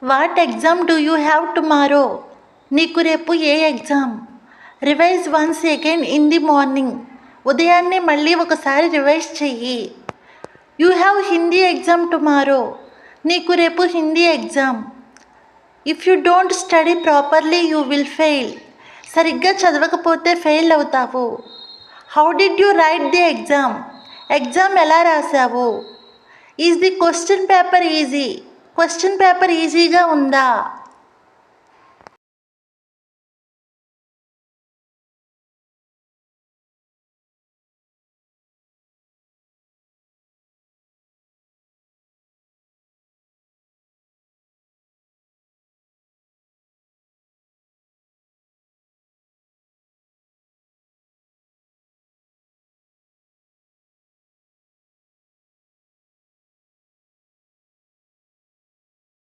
What exam do you have tomorrow? నీకు రేపు ఏ exam? Revise once again in the morning. ఉదయాన్నే మళ్ళీ ఒకసారి రివైజ్ చెయ్యి. You have Hindi exam tomorrow. నీకు రేపు Hindi exam. If you don't study properly you will fail. సరిగ్గా చదవకపోతే ఫెయిల్ అవుతావు. How did you write the exam? Exam ఎలా రాసావు? Is the question paper easy? Question paper ఈజీగా ఉందా?